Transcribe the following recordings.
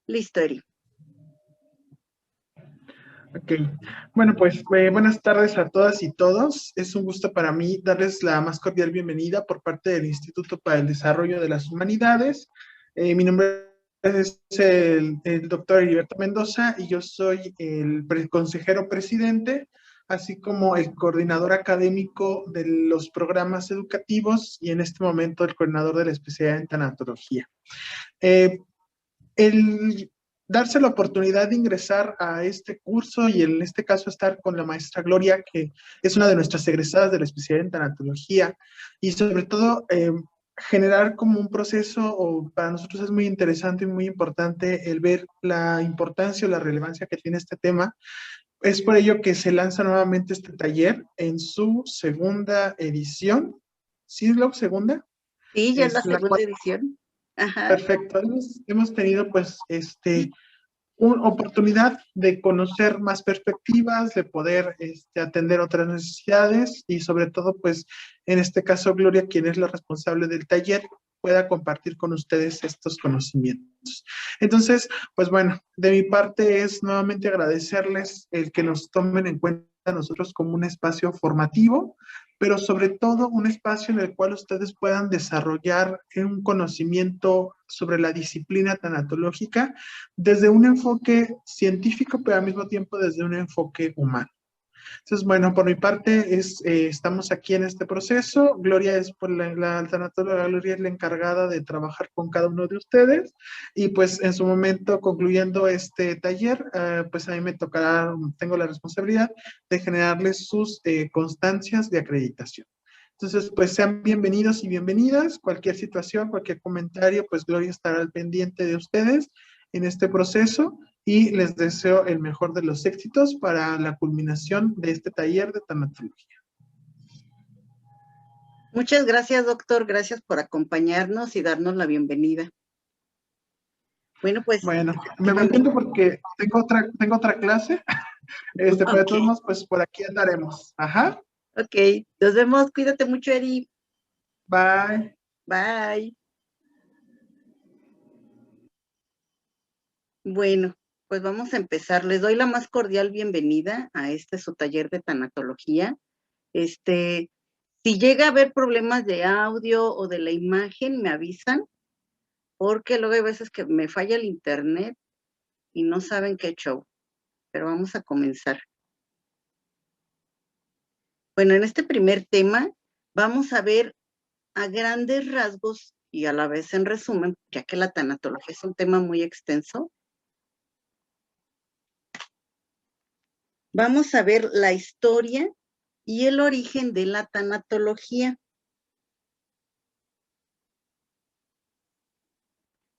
Listo, Eri. Ok, bueno pues buenas tardes a todas y todos. Es un gusto para mí darles la más cordial bienvenida por parte del Instituto para el Desarrollo de las Humanidades. Mi nombre es el doctor Heriberto Mendoza y yo soy el consejero presidente, así como el coordinador académico de los programas educativos y en este momento el coordinador de la especialidad en tanatología. El darse la oportunidad de ingresar a este curso y en este caso estar con la maestra Gloria, que es una de nuestras egresadas de la especialidad en tanatología, y sobre todo generar como un proceso, o para nosotros es muy interesante y muy importante el ver la importancia o la relevancia que tiene este tema. Es por ello que se lanza nuevamente este taller en su segunda edición. ¿Sí es la segunda? Sí, ya es la La segunda edición. Ajá. Perfecto. Hemos tenido pues una oportunidad de conocer más perspectivas, de poder atender otras necesidades y sobre todo pues en este caso Gloria, quien es la responsable del taller, pueda compartir con ustedes estos conocimientos. Entonces, pues bueno, de mi parte es nuevamente agradecerles el que nos tomen en cuenta a nosotros como un espacio formativo, pero sobre todo un espacio en el cual ustedes puedan desarrollar un conocimiento sobre la disciplina tanatológica desde un enfoque científico, pero al mismo tiempo desde un enfoque humano. Entonces, bueno, por mi parte estamos aquí en este proceso. Gloria es por la tanatóloga, Gloria es la encargada de trabajar con cada uno de ustedes y pues en su momento concluyendo este taller, pues a mí me tocará, tengo la responsabilidad de generarles sus constancias de acreditación. Entonces, pues sean bienvenidos y bienvenidas. Cualquier situación, cualquier comentario, pues Gloria estará al pendiente de ustedes en este proceso y les deseo el mejor de los éxitos para la culminación de este taller de tanatología. Muchas gracias, doctor. Gracias por acompañarnos y darnos la bienvenida. Bueno, pues. Bueno, me voy yendo porque tengo otra clase, pero de todos modos, pues por aquí andaremos. Ajá. Ok, nos vemos. Cuídate mucho, Eri. Bye. Bye. Bueno, pues vamos a empezar. Les doy la más cordial bienvenida a su taller de tanatología. Si llega a haber problemas de audio o de la imagen, me avisan, porque luego hay veces que me falla el internet y no saben qué show. Pero vamos a comenzar. Bueno, en este primer tema vamos a ver a grandes rasgos y a la vez en resumen, ya que la tanatología es un tema muy extenso. Vamos a ver la historia y el origen de la tanatología.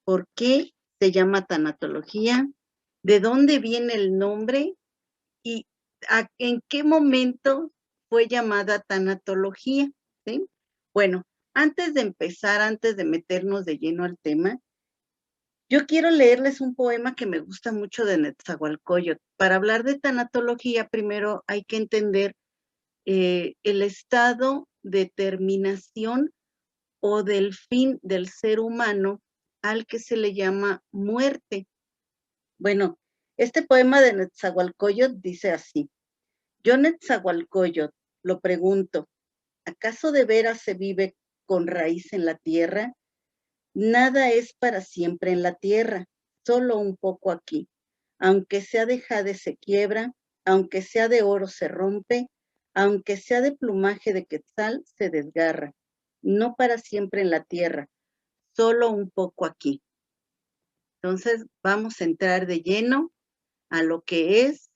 ¿Por qué se llama tanatología? ¿De dónde viene el nombre? ¿Y en qué momento fue llamada tanatología? ¿Sí? Bueno, antes de empezar, antes de meternos de lleno al tema, yo quiero leerles un poema que me gusta mucho de Netzahualcóyotl. Para hablar de tanatología, primero hay que entender el estado de terminación o del fin del ser humano al que se le llama muerte. Bueno, este poema de Netzahualcóyotl dice así: yo, Netzahualcóyotl, lo pregunto, ¿acaso de veras se vive con raíz en la tierra? Nada es para siempre en la tierra, solo un poco aquí. Aunque sea de jade se quiebra, aunque sea de oro se rompe, aunque sea de plumaje de quetzal se desgarra. No para siempre en la tierra, solo un poco aquí. Entonces vamos a entrar de lleno a lo que es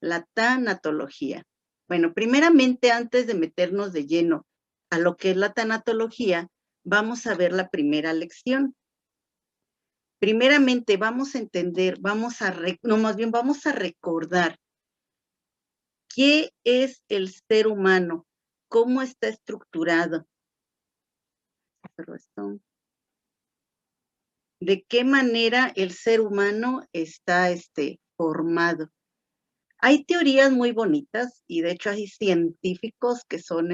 la tanatología. Bueno, primeramente, antes de meternos de lleno a lo que es la tanatología, vamos a ver la primera lección. Primeramente, vamos a entender, vamos a recordar qué es el ser humano, cómo está estructurado, de qué manera el ser humano está formado. Hay teorías muy bonitas y de hecho hay científicos que son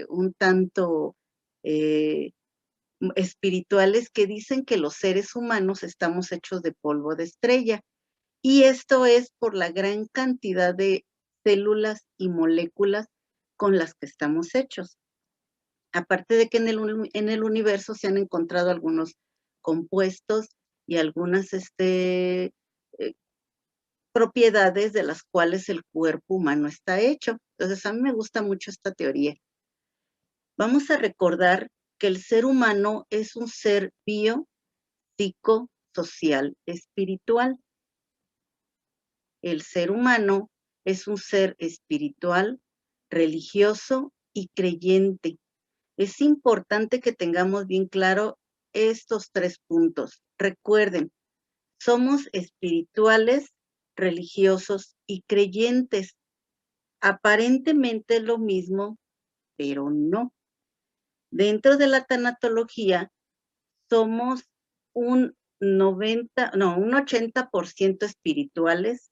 un tanto espirituales que dicen que los seres humanos estamos hechos de polvo de estrella. Y esto es por la gran cantidad de células y moléculas con las que estamos hechos. Aparte de que en el universo se han encontrado algunos compuestos y algunas propiedades de las cuales el cuerpo humano está hecho. Entonces, a mí me gusta mucho esta teoría. Vamos a recordar que el ser humano es un ser bio, psico, social, espiritual. El ser humano es un ser espiritual, religioso y creyente. Es importante que tengamos bien claro estos 3 puntos. Recuerden, somos espirituales, religiosos y creyentes. Aparentemente es lo mismo, pero no. Dentro de la tanatología somos un 80% espirituales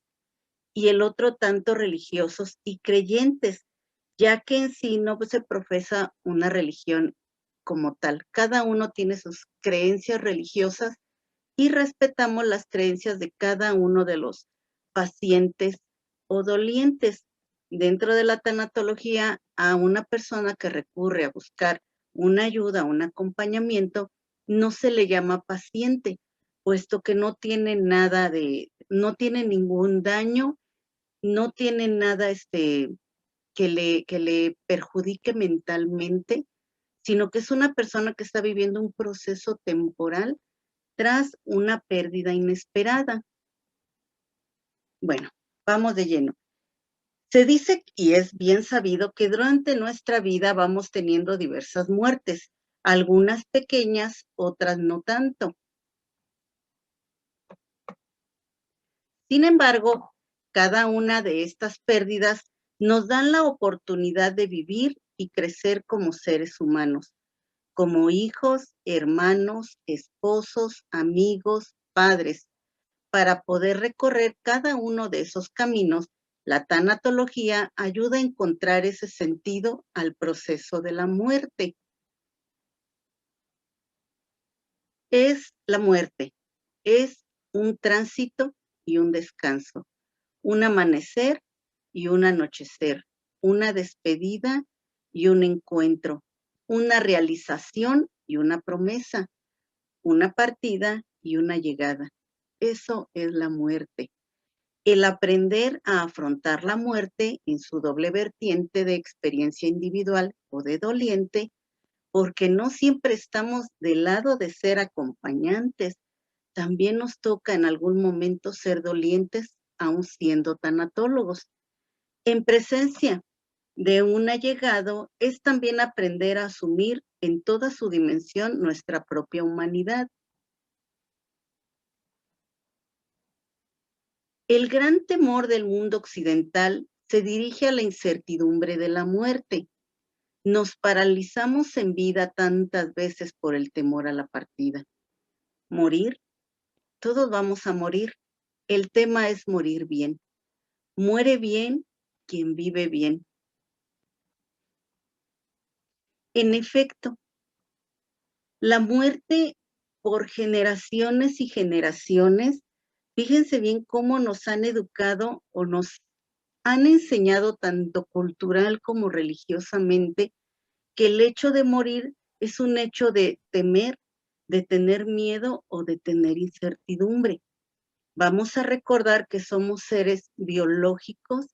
y el otro tanto religiosos y creyentes, ya que en sí no se profesa una religión como tal. Cada uno tiene sus creencias religiosas y respetamos las creencias de cada uno de los pacientes o dolientes. Dentro de la tanatología, a una persona que recurre a buscar una ayuda, un acompañamiento, no se le llama paciente, puesto que no tiene no tiene ningún daño, no tiene nada que le perjudique mentalmente, sino que es una persona que está viviendo un proceso temporal tras una pérdida inesperada. Bueno, vamos de lleno. Se dice, y es bien sabido, que durante nuestra vida vamos teniendo diversas muertes, algunas pequeñas, otras no tanto. Sin embargo, cada una de estas pérdidas nos dan la oportunidad de vivir y crecer como seres humanos, como hijos, hermanos, esposos, amigos, padres. Para poder recorrer cada uno de esos caminos, la tanatología ayuda a encontrar ese sentido al proceso de la muerte. Es la muerte, es un tránsito y un descanso, un amanecer y un anochecer, una despedida y un encuentro, una realización y una promesa, una partida y una llegada. Eso es la muerte. El aprender a afrontar la muerte en su doble vertiente de experiencia individual o de doliente, porque no siempre estamos del lado de ser acompañantes, también nos toca en algún momento ser dolientes, aun siendo tanatólogos. En presencia de un allegado es también aprender a asumir en toda su dimensión nuestra propia humanidad. El gran temor del mundo occidental se dirige a la incertidumbre de la muerte. Nos paralizamos en vida tantas veces por el temor a la partida. Morir, todos vamos a morir. El tema es morir bien. Muere bien quien vive bien. En efecto, la muerte por generaciones y generaciones, fíjense bien cómo nos han educado o nos han enseñado tanto cultural como religiosamente que el hecho de morir es un hecho de temer, de tener miedo o de tener incertidumbre. Vamos a recordar que somos seres biológicos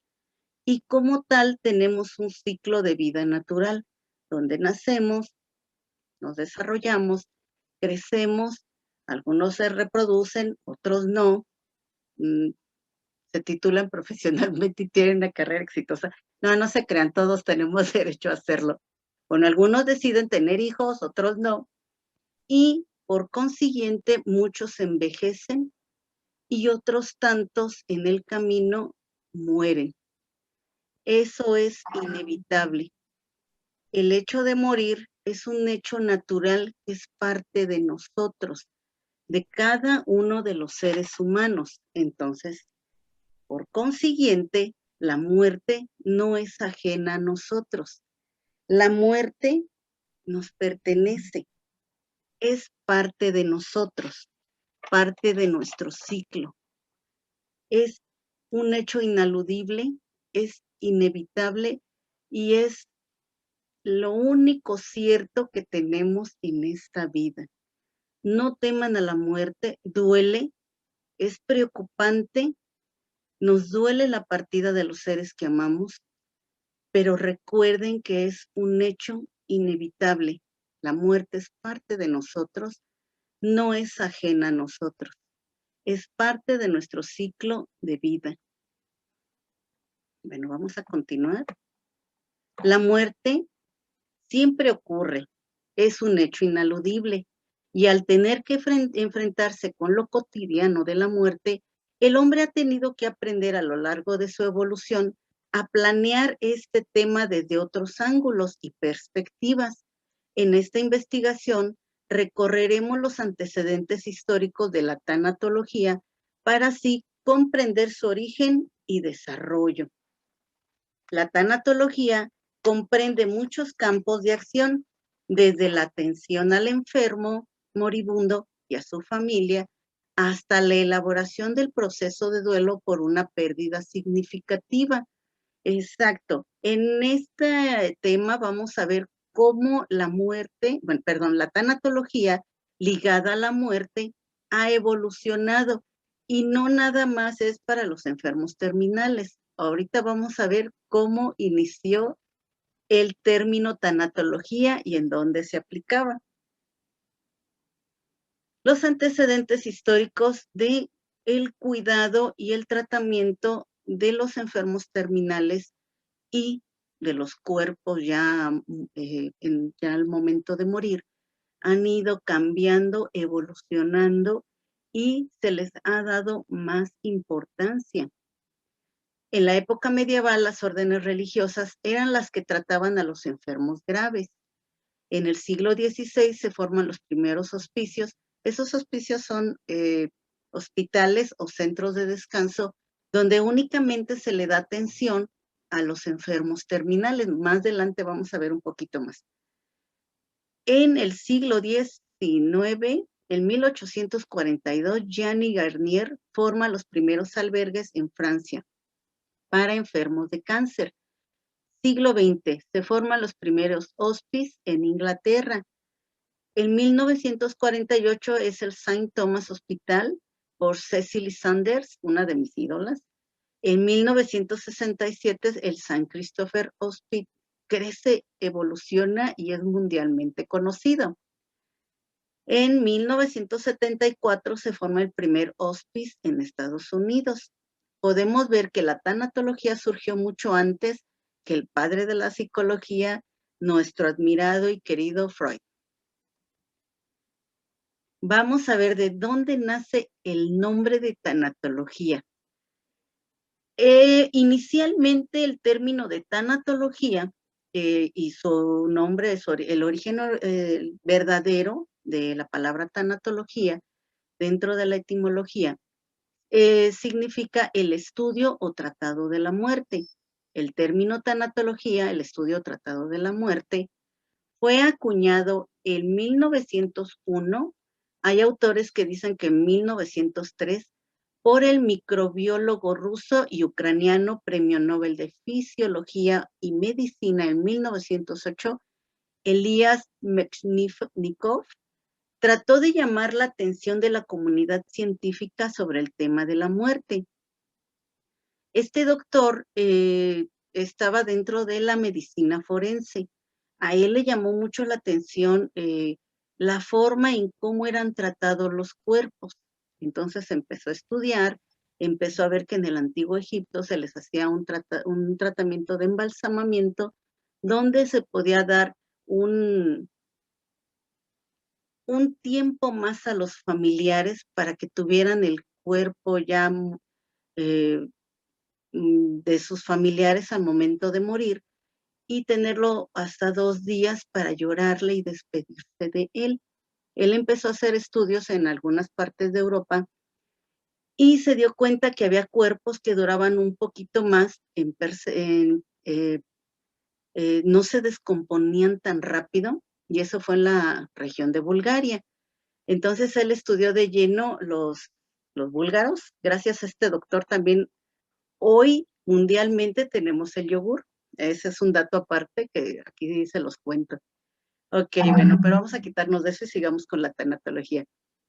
y como tal tenemos un ciclo de vida natural, donde nacemos, nos desarrollamos, crecemos, algunos se reproducen, otros no, se titulan profesionalmente y tienen una carrera exitosa. No, no se crean, todos tenemos derecho a hacerlo. Bueno, algunos deciden tener hijos, otros no, y por consiguiente muchos envejecen y otros tantos en el camino mueren. Eso es inevitable. El hecho de morir es un hecho natural que es parte de nosotros, de cada uno de los seres humanos. Entonces, por consiguiente, la muerte no es ajena a nosotros. La muerte nos pertenece. es parte de nosotros, parte de nuestro ciclo. Es un hecho inaludible, es inevitable y es lo único cierto que tenemos en esta vida. No teman a la muerte, duele, es preocupante, nos duele la partida de los seres que amamos, pero recuerden que es un hecho inevitable. La muerte es parte de nosotros, no es ajena a nosotros, es parte de nuestro ciclo de vida. Bueno, vamos a continuar. La muerte siempre ocurre, es un hecho inaludible, y al tener que enfrentarse con lo cotidiano de la muerte, el hombre ha tenido que aprender a lo largo de su evolución a planear este tema desde otros ángulos y perspectivas. En esta investigación recorreremos los antecedentes históricos de la tanatología para así comprender su origen y desarrollo. La tanatología comprende muchos campos de acción, desde la atención al enfermo, moribundo y a su familia, hasta la elaboración del proceso de duelo por una pérdida significativa. Exacto. En este tema vamos a ver cómo la muerte, bueno, perdón, la tanatología ligada a la muerte ha evolucionado y no nada más es para los enfermos terminales. Ahorita vamos a ver cómo inició el término tanatología y en dónde se aplicaba. Los antecedentes históricos de el cuidado y el tratamiento de los enfermos terminales y de los cuerpos ya ya al momento de morir han ido cambiando, evolucionando y se les ha dado más importancia. En la época medieval, las órdenes religiosas eran las que trataban a los enfermos graves. En el siglo XVI se forman los primeros hospicios. Esos hospicios son hospitales o centros de descanso donde únicamente se le da atención a los enfermos terminales. Más adelante vamos a ver un poquito más. En el siglo XIX, en 1842, Jeanne Garnier forma los primeros albergues en Francia para enfermos de cáncer. Siglo XX, se forman los primeros hospices en Inglaterra. En 1948 es el St. Thomas Hospital por Cecily Saunders, una de mis ídolas. En 1967 el St. Christopher Hospital crece, evoluciona y es mundialmente conocido. En 1974 se forma el primer hospice en Estados Unidos. Podemos ver que la tanatología surgió mucho antes que el padre de la psicología, nuestro admirado y querido Freud. Vamos a ver de dónde nace el nombre de tanatología. Inicialmente el término de tanatología y su nombre, el origen verdadero de la palabra tanatología dentro de la etimología significa el estudio o tratado de la muerte. El término tanatología, el estudio o tratado de la muerte, fue acuñado en 1901. Hay autores que dicen que en 1903 por el microbiólogo ruso y ucraniano, premio Nobel de Fisiología y Medicina en 1908, Elías Mechnikov, trató de llamar la atención de la comunidad científica sobre el tema de la muerte. Este doctor estaba dentro de la medicina forense. A él le llamó mucho la atención la forma en cómo eran tratados los cuerpos. Entonces empezó a estudiar, empezó a ver que en el antiguo Egipto se les hacía un tratamiento de embalsamamiento donde se podía dar un tiempo más a los familiares para que tuvieran el cuerpo ya de sus familiares al momento de morir y tenerlo hasta 2 días para llorarle y despedirse de él. Él empezó a hacer estudios en algunas partes de Europa y se dio cuenta que había cuerpos que duraban un poquito más, no se descomponían tan rápido y eso fue en la región de Bulgaria. Entonces él estudió de lleno los búlgaros. Gracias a este doctor también hoy mundialmente tenemos el yogur. Ese es un dato aparte que aquí se los cuento. Ok, bueno, pero vamos a quitarnos de eso y sigamos con la tanatología.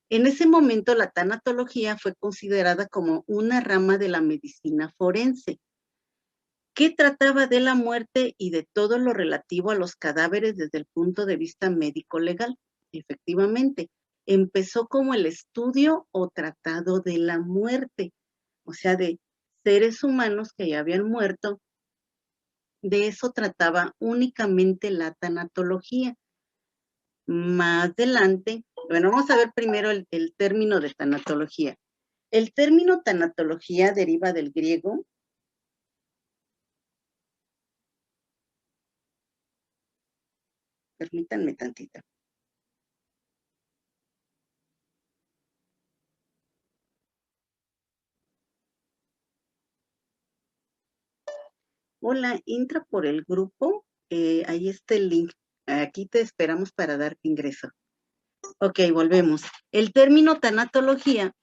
En ese momento la tanatología fue considerada como una rama de la medicina forense, que trataba de la muerte y de todo lo relativo a los cadáveres desde el punto de vista médico-legal. Efectivamente, empezó como el estudio o tratado de la muerte, o sea, de seres humanos que ya habían muerto. De eso trataba únicamente la tanatología. Más adelante, bueno, vamos a ver primero el término de tanatología. El término tanatología deriva del griego. Permítanme tantito. Hola, entra por el grupo, ahí está el link. Aquí te esperamos para darte ingreso. Ok, volvemos. El término tanatología,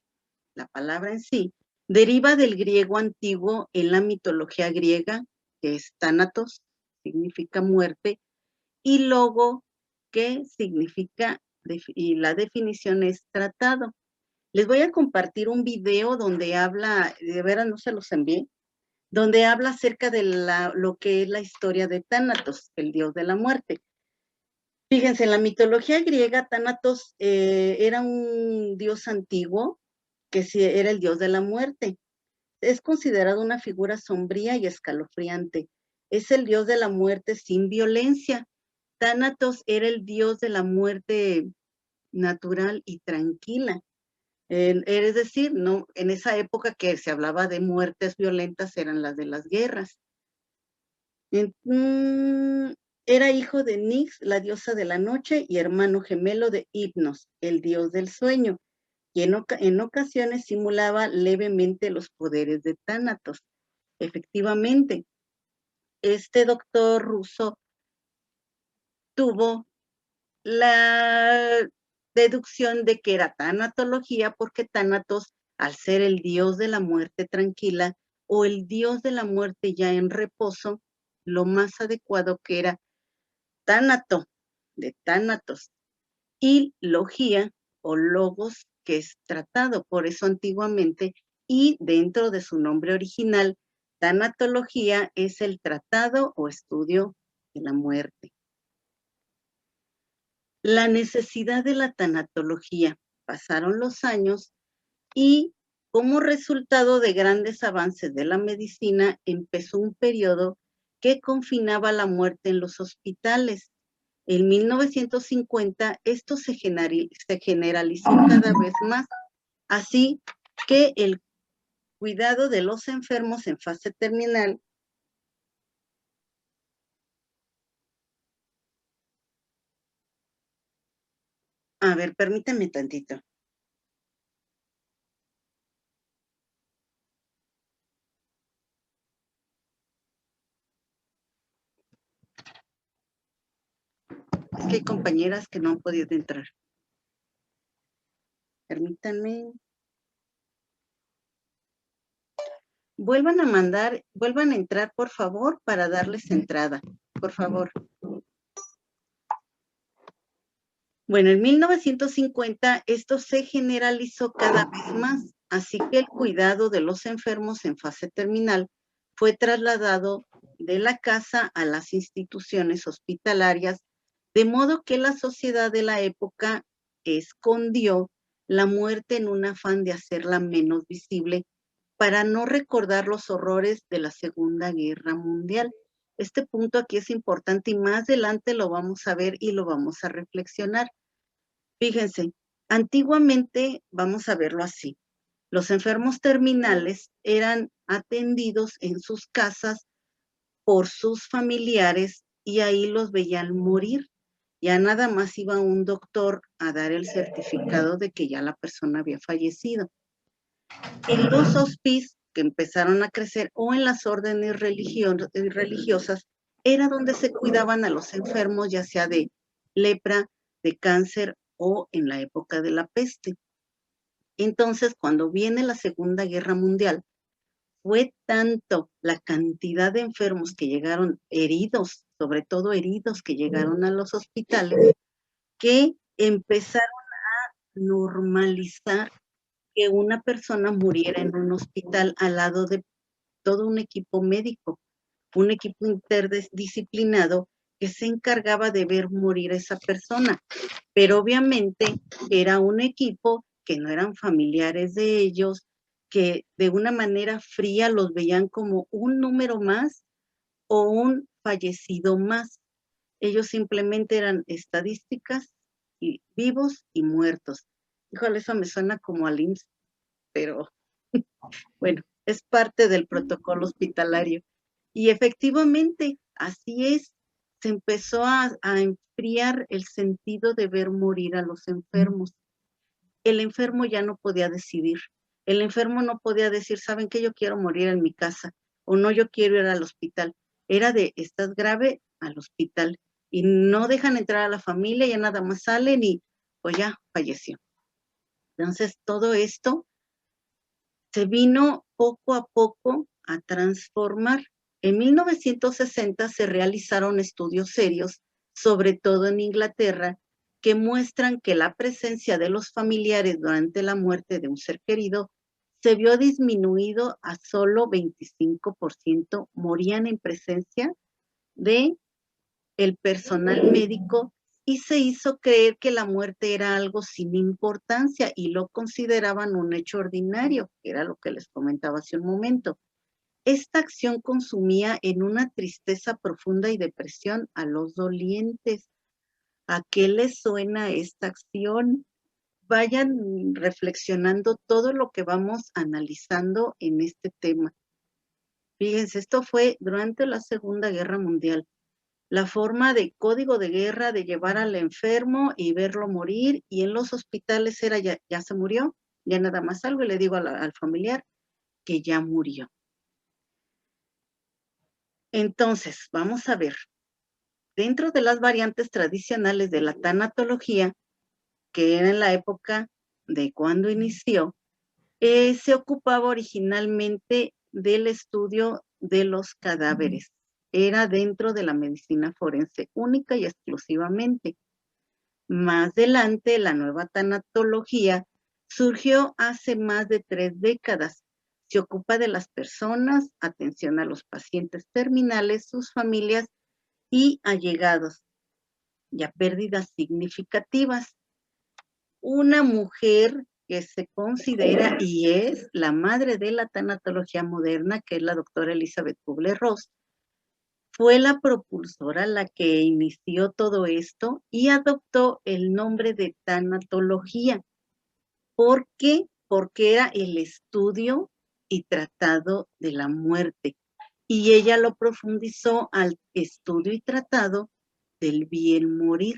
la palabra en sí, deriva del griego antiguo en la mitología griega, que es thanatos, significa muerte, y logo, que significa, y la definición es tratado. Les voy a compartir un video donde habla, de veras no se los envié, donde habla acerca de lo que es la historia de Tánatos, el dios de la muerte. Fíjense, en la mitología griega, Tánatos era un dios antiguo, que sí era el dios de la muerte. Es considerado una figura sombría y escalofriante. Es el dios de la muerte sin violencia. Tánatos era el dios de la muerte natural y tranquila. Es decir, no, en esa época que se hablaba de muertes violentas eran las de las guerras. Era hijo de Nix, la diosa de la noche, y hermano gemelo de Hipnos, el dios del sueño, y en ocasiones simulaba levemente los poderes de Tánatos. Efectivamente, este doctor ruso tuvo la deducción de que era tanatología porque Tánatos, al ser el dios de la muerte tranquila o el dios de la muerte ya en reposo, lo más adecuado que era tánato, de tánatos, y logía o logos, que es tratado. Por eso antiguamente, y dentro de su nombre original, tanatología es el tratado o estudio de la muerte. La necesidad de la tanatología. Pasaron los años y como resultado de grandes avances de la medicina, empezó un periodo que confinaba la muerte en los hospitales. En 1950 esto se generalizó cada vez más, así que el cuidado de los enfermos en fase terminal a ver, permítame tantito. Es que hay compañeras que no han podido entrar. Permítanme. Vuelvan a entrar, por favor, para darles entrada. Por favor. Bueno, en 1950 esto se generalizó cada vez más, así que el cuidado de los enfermos en fase terminal fue trasladado de la casa a las instituciones hospitalarias, de modo que la sociedad de la época escondió la muerte en un afán de hacerla menos visible para no recordar los horrores de la Segunda Guerra Mundial. Este punto aquí es importante y más adelante lo vamos a ver y lo vamos a reflexionar. Fíjense, antiguamente, vamos a verlo así, los enfermos terminales eran atendidos en sus casas por sus familiares y ahí los veían morir. Ya nada más iba un doctor a dar el certificado de que ya la persona había fallecido. En los hospices que empezaron a crecer o en las órdenes religiosas, era donde se cuidaban a los enfermos, ya sea de lepra, de cáncer o en la época de la peste. Entonces, cuando viene la Segunda Guerra Mundial, fue tanto la cantidad de enfermos que llegaron heridos, sobre todo heridos que llegaron a los hospitales, que empezaron a normalizar que una persona muriera en un hospital al lado de todo un equipo médico, un equipo interdisciplinado que se encargaba de ver morir a esa persona. Pero obviamente era un equipo que no eran familiares de ellos, que de una manera fría los veían como un número más o un fallecido más. Ellos simplemente eran estadísticas y vivos y muertos. Híjole, eso me suena como al IMSS, pero bueno, es parte del protocolo hospitalario. Y efectivamente, así es, se empezó a enfriar el sentido de ver morir a los enfermos. El enfermo ya no podía decidir. El enfermo no podía decir, ¿saben qué? Yo quiero morir en mi casa o no, yo quiero ir al hospital. Era de, estás grave, al hospital. Y no dejan entrar a la familia, ya nada más salen y pues ya falleció. Entonces, todo esto se vino poco a poco a transformar. En 1960 se realizaron estudios serios, sobre todo en Inglaterra, que muestran que la presencia de los familiares durante la muerte de un ser querido se vio disminuido a solo 25%, morían en presencia de el personal médico y se hizo creer que la muerte era algo sin importancia y lo consideraban un hecho ordinario, que era lo que les comentaba hace un momento. Esta acción consumía en una tristeza profunda y depresión a los dolientes. ¿A qué les suena esta acción? Vayan reflexionando todo lo que vamos analizando en este tema. Fíjense, esto fue durante la Segunda Guerra Mundial. La forma de código de guerra de llevar al enfermo y verlo morir, y en los hospitales era ya se murió, ya nada más salgo y le digo al familiar que ya murió. Entonces, vamos a ver, dentro de las variantes tradicionales de la tanatología, que era en la época de cuando inició, se ocupaba originalmente del estudio de los cadáveres. Era dentro de la medicina forense única y exclusivamente. Más adelante, la nueva tanatología surgió hace más de 3 décadas. Se ocupa de las personas, atención a los pacientes terminales, sus familias y allegados, y a pérdidas significativas. Una mujer que se considera y es la madre de la tanatología moderna, que es la doctora Elizabeth Kubler-Ross, fue la propulsora la que inició todo esto y adoptó el nombre de tanatología. ¿Por qué? Porque era el estudio y tratado de la muerte. Y ella lo profundizó al estudio y tratado del bien morir.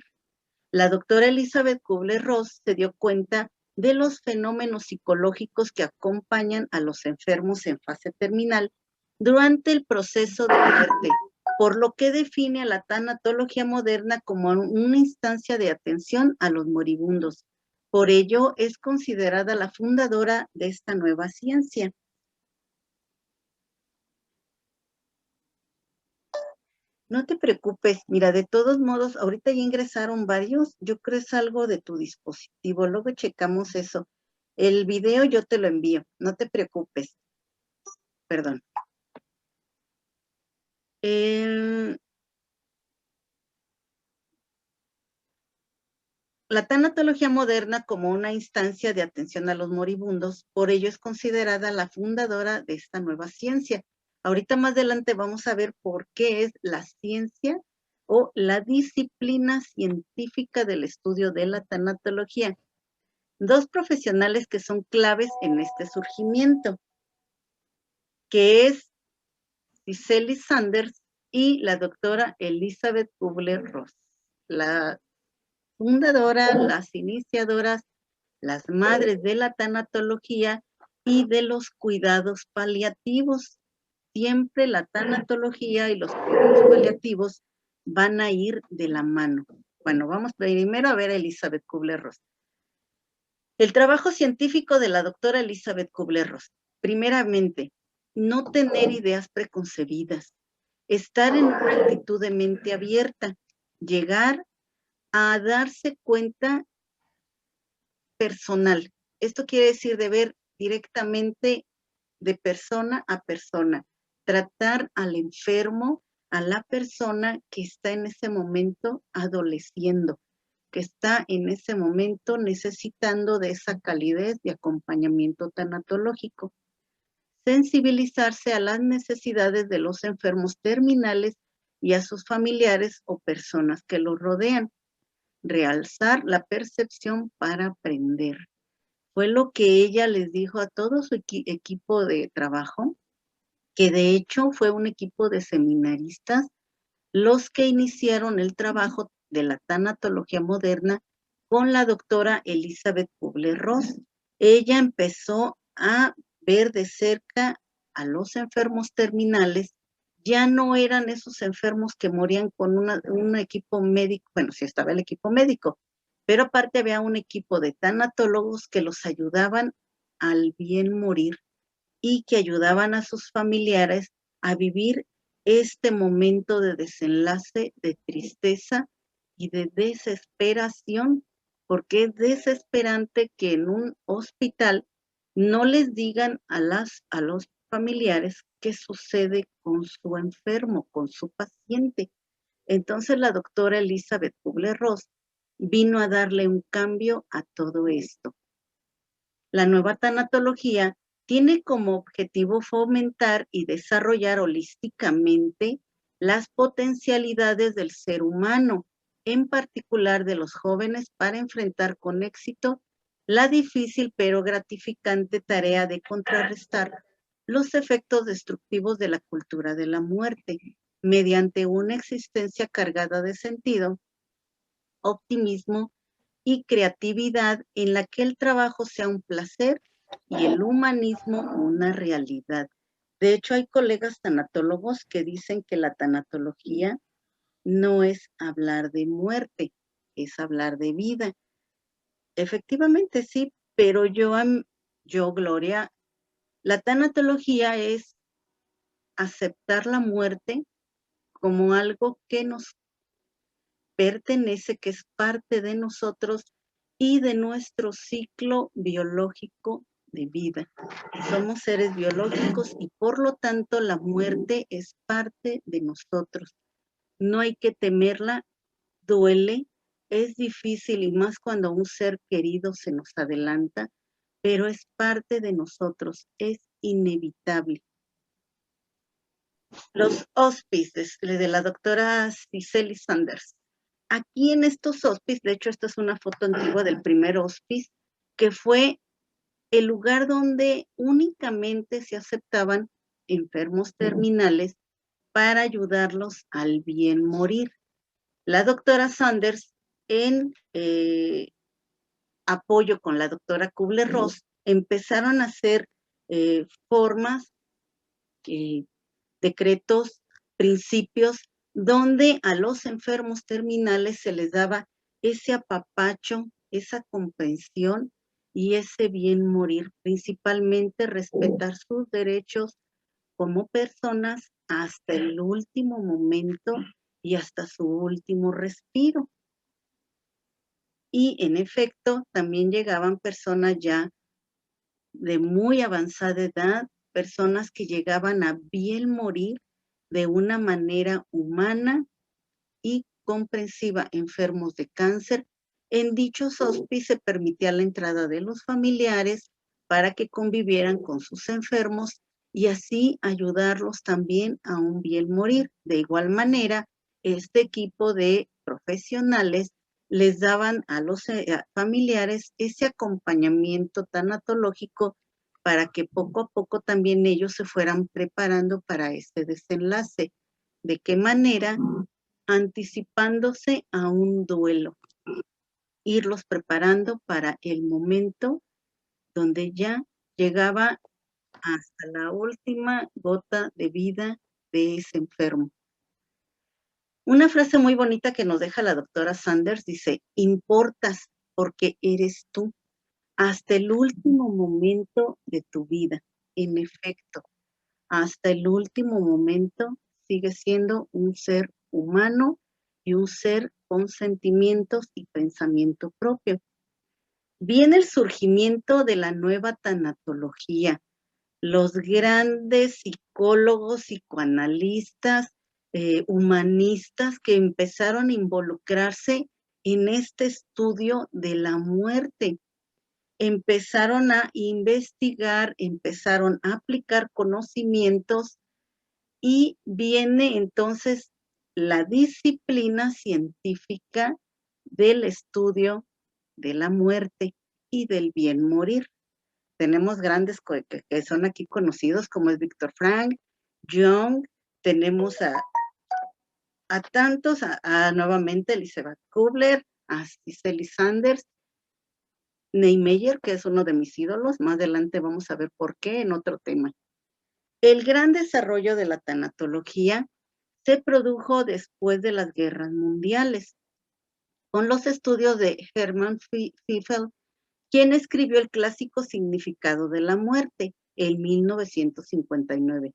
La doctora Elizabeth Kubler-Ross se dio cuenta de los fenómenos psicológicos que acompañan a los enfermos en fase terminal durante el proceso de muerte, por lo que define a la tanatología moderna como una instancia de atención a los moribundos. Por ello, es considerada la fundadora de esta nueva ciencia. No te preocupes, mira, de todos modos, ahorita ya ingresaron varios, yo creo es algo de tu dispositivo, luego checamos eso. El video yo te lo envío, no te preocupes. Perdón. La tanatología moderna como una instancia de atención a los moribundos, por ello es considerada la fundadora de esta nueva ciencia. Ahorita más adelante vamos a ver por qué es la ciencia o la disciplina científica del estudio de la tanatología. Dos profesionales que son claves en este surgimiento, que es Cicely Saunders y la doctora Elizabeth Kubler-Ross. La fundadora, las iniciadoras, las madres de la tanatología y de los cuidados paliativos. Siempre la tanatología y los cuidados paliativos van a ir de la mano, Bueno, vamos primero a ver a Elizabeth Kubler-Ross. El trabajo científico de la doctora Elizabeth Kubler-Ross. Primeramente, no tener ideas preconcebidas, estar en una actitud de mente abierta, llegar a darse cuenta personal. Esto quiere decir de ver directamente de persona a persona, tratar al enfermo, a la persona que está en ese momento adoleciendo, que está en ese momento necesitando de esa calidez de acompañamiento tanatológico. Sensibilizarse a las necesidades de los enfermos terminales y a sus familiares o personas que los rodean. Realzar la percepción para aprender. Fue lo que ella les dijo a todo su equipo de trabajo, que de hecho fue un equipo de seminaristas los que iniciaron el trabajo de la tanatología moderna con la doctora Elizabeth Kubler-Ross. Ella empezó a ver de cerca a los enfermos terminales. Ya no eran esos enfermos que morían con un equipo médico, bueno, sí estaba el equipo médico, pero aparte había un equipo de tanatólogos que los ayudaban al bien morir y que ayudaban a sus familiares a vivir este momento de desenlace, de tristeza y de desesperación, porque es desesperante que en un hospital no les digan a los familiares qué sucede con su enfermo, con su paciente. Entonces la doctora Elizabeth Kubler-Ross vino a darle un cambio a todo esto. La nueva tanatología tiene como objetivo fomentar y desarrollar holísticamente las potencialidades del ser humano, en particular de los jóvenes, para enfrentar con éxito la difícil pero gratificante tarea de contrarrestar los efectos destructivos de la cultura de la muerte, mediante una existencia cargada de sentido, optimismo y creatividad, en la que el trabajo sea un placer y el humanismo una realidad. De hecho, hay colegas tanatólogos que dicen que la tanatología no es hablar de muerte, es hablar de vida. Efectivamente sí, pero yo, Gloria, la tanatología es aceptar la muerte como algo que nos pertenece, que es parte de nosotros y de nuestro ciclo biológico de vida. Somos seres biológicos y por lo tanto la muerte es parte de nosotros. No hay que temerla, duele, es difícil y más cuando un ser querido se nos adelanta, pero es parte de nosotros, es inevitable. Los hospices de la doctora Cicely Sanders. Aquí en estos hospices, de hecho esta es una foto antigua del primer hospice, que fue el lugar donde únicamente se aceptaban enfermos terminales para ayudarlos al bien morir. La doctora Sanders, en apoyo con la doctora Kubler-Ross, empezaron a hacer formas, decretos, principios, donde a los enfermos terminales se les daba ese apapacho, esa comprensión y ese bien morir, principalmente respetar sus derechos como personas hasta el último momento y hasta su último respiro. Y en efecto, también llegaban personas ya de muy avanzada edad, personas que llegaban a bien morir de una manera humana y comprensiva, enfermos de cáncer. En dichos hospicios se permitía la entrada de los familiares para que convivieran con sus enfermos y así ayudarlos también a un bien morir. De igual manera, este equipo de profesionales les daban a los familiares ese acompañamiento tanatológico para que poco a poco también ellos se fueran preparando para este desenlace. ¿De qué manera? Anticipándose a un duelo, irlos preparando para el momento donde ya llegaba hasta la última gota de vida de ese enfermo. Una frase muy bonita que nos deja la doctora Sanders dice, importas porque eres tú hasta el último momento de tu vida. En efecto, hasta el último momento sigues siendo un ser humano y un ser con sentimientos y pensamiento propio. Viene el surgimiento de la nueva tanatología. Los grandes psicólogos, psicoanalistas, humanistas que empezaron a involucrarse en este estudio de la muerte. Empezaron a investigar, empezaron a aplicar conocimientos y viene entonces la disciplina científica del estudio de la muerte y del bien morir. Tenemos grandes que son aquí conocidos como es Víctor Frank, Jung, tenemos a tantos, nuevamente Elizabeth Kubler, a Cicely Sanders, Niemeyer, que es uno de mis ídolos, más adelante vamos a ver por qué en otro tema. El gran desarrollo de la tanatología se produjo después de las guerras mundiales, con los estudios de Hermann Pfiffel, quien escribió el clásico Significado de la muerte, en 1959.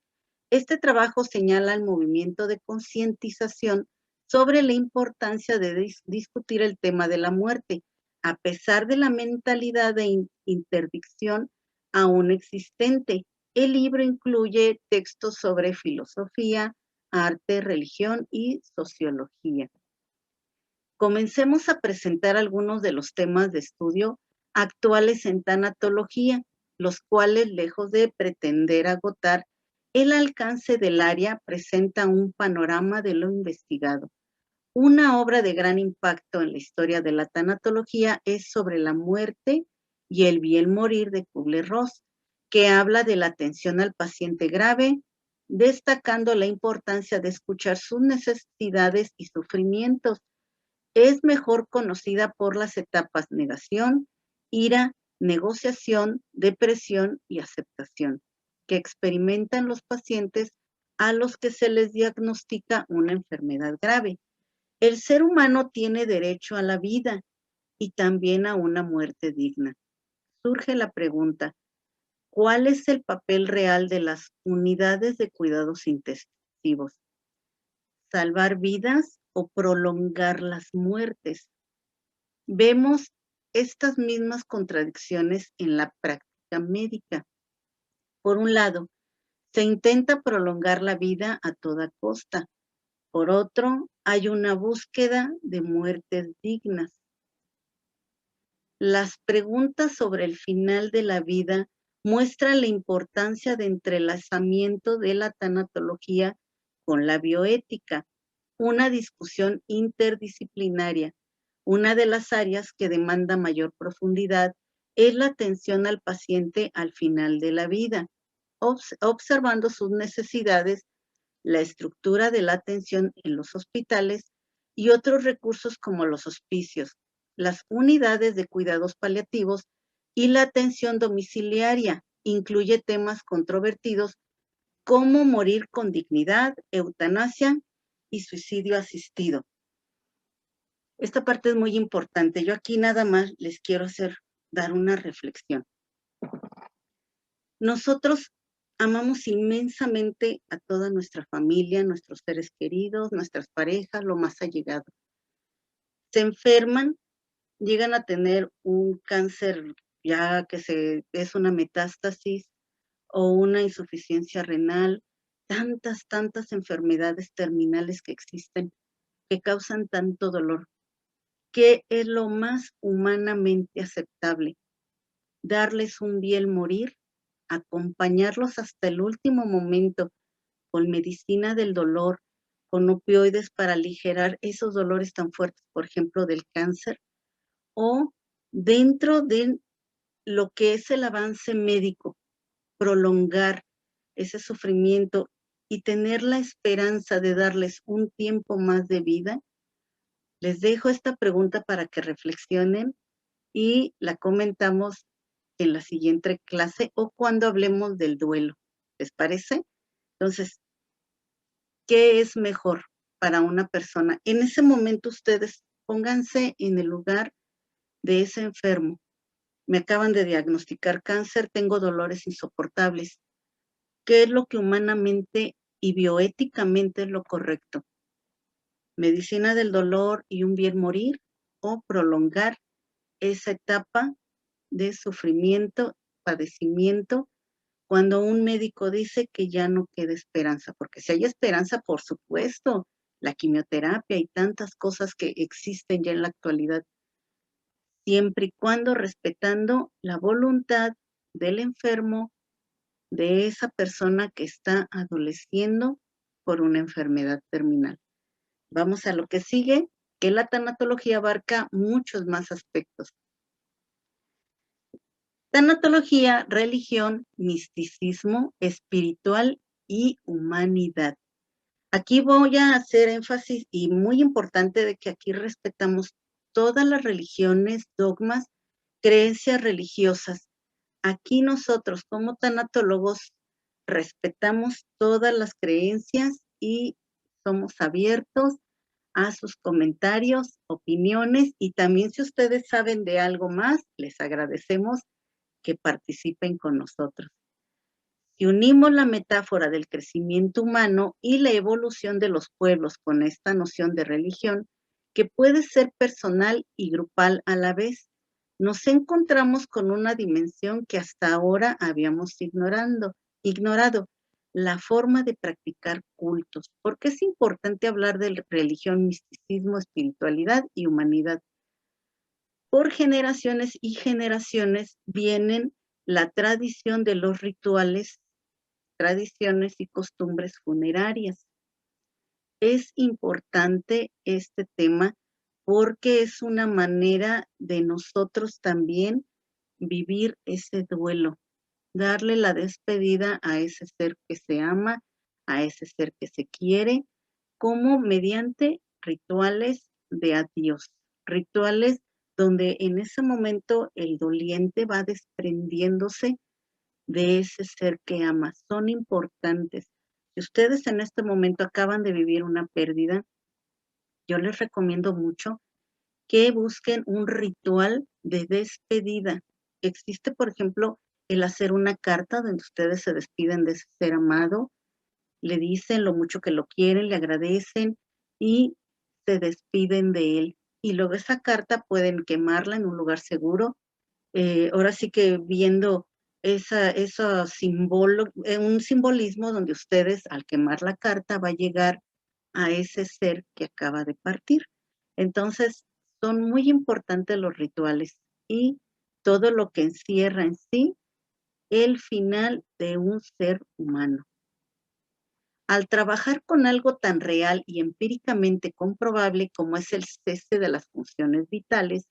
Este trabajo señala el movimiento de concientización sobre la importancia de discutir el tema de la muerte, a pesar de la mentalidad de interdicción aún existente. El libro incluye textos sobre filosofía, arte, religión y sociología. Comencemos a presentar algunos de los temas de estudio actuales en tanatología, los cuales, lejos de pretender agotar el alcance del área, presenta un panorama de lo investigado. Una obra de gran impacto en la historia de la tanatología es Sobre la muerte y el bien morir de Kubler-Ross, que habla de la atención al paciente grave, destacando la importancia de escuchar sus necesidades y sufrimientos. Es mejor conocida por las etapas negación, ira, negociación, depresión y aceptación, que experimentan los pacientes a los que se les diagnostica una enfermedad grave. El ser humano tiene derecho a la vida y también a una muerte digna. Surge la pregunta, ¿cuál es el papel real de las unidades de cuidados intensivos? ¿Salvar vidas o prolongar las muertes? Vemos estas mismas contradicciones en la práctica médica. Por un lado, se intenta prolongar la vida a toda costa. Por otro, hay una búsqueda de muertes dignas. Las preguntas sobre el final de la vida muestran la importancia de entrelazamiento de la tanatología con la bioética, una discusión interdisciplinaria. Una de las áreas que demanda mayor profundidad es la atención al paciente al final de la vida, observando sus necesidades, la estructura de la atención en los hospitales y otros recursos como los hospicios, las unidades de cuidados paliativos y la atención domiciliaria. Incluye temas controvertidos como morir con dignidad, eutanasia y suicidio asistido. Esta parte es muy importante. Yo aquí nada más les quiero dar una reflexión. Nosotros amamos inmensamente a toda nuestra familia, nuestros seres queridos, nuestras parejas, lo más allegado. Se enferman, llegan a tener un cáncer ya que es una metástasis o una insuficiencia renal, tantas enfermedades terminales que existen que causan tanto dolor. ¿Qué es lo más humanamente aceptable? Darles un bien morir, acompañarlos hasta el último momento con medicina del dolor, con opioides para aligerar esos dolores tan fuertes, por ejemplo, del cáncer, o dentro de lo que es el avance médico, prolongar ese sufrimiento y tener la esperanza de darles un tiempo más de vida. Les dejo esta pregunta para que reflexionen y la comentamos en la siguiente clase o cuando hablemos del duelo. ¿Les parece? Entonces, ¿qué es mejor? para una persona. En ese momento ustedes pónganse en el lugar de ese enfermo. Me acaban de diagnosticar cáncer, tengo dolores insoportables. ¿Qué es lo que humanamente y bioéticamente es lo correcto? ¿Medicina del dolor y un bien morir o prolongar esa etapa de sufrimiento, padecimiento, cuando un médico dice que ya no queda esperanza? Porque si hay esperanza, por supuesto, la quimioterapia y tantas cosas que existen ya en la actualidad, siempre y cuando respetando la voluntad del enfermo, de esa persona que está adoleciendo por una enfermedad terminal. Vamos a lo que sigue, que la tanatología abarca muchos más aspectos. Tanatología, religión, misticismo, espiritual y humanidad. Aquí voy a hacer énfasis y muy importante de que aquí respetamos todas las religiones, dogmas, creencias religiosas. Aquí nosotros como tanatólogos respetamos todas las creencias y somos abiertos a sus comentarios, opiniones, y también si ustedes saben de algo más, les agradecemos que participen con nosotros. Si unimos la metáfora del crecimiento humano y la evolución de los pueblos con esta noción de religión, que puede ser personal y grupal a la vez, nos encontramos con una dimensión que hasta ahora habíamos ignorado, la forma de practicar cultos. ¿Por qué es importante hablar de religión, misticismo, espiritualidad y humanidad? Por generaciones y generaciones vienen la tradición de los rituales, tradiciones y costumbres funerarias. Es importante este tema porque es una manera de nosotros también vivir ese duelo, darle la despedida a ese ser que se ama, a ese ser que se quiere, como mediante rituales de adiós, rituales donde en ese momento el doliente va desprendiéndose de ese ser que ama. Son importantes. Si ustedes en este momento acaban de vivir una pérdida, yo les recomiendo mucho que busquen un ritual de despedida. Existe, por ejemplo, el hacer una carta donde ustedes se despiden de ese ser amado, le dicen lo mucho que lo quieren, le agradecen y se despiden de él. Y luego esa carta pueden quemarla en un lugar seguro. Ahora sí que viendo un simbolismo donde ustedes al quemar la carta va a llegar a ese ser que acaba de partir. Entonces, son muy importantes los rituales y todo lo que encierra en sí el final de un ser humano. Al trabajar con algo tan real y empíricamente comprobable como es el cese de las funciones vitales,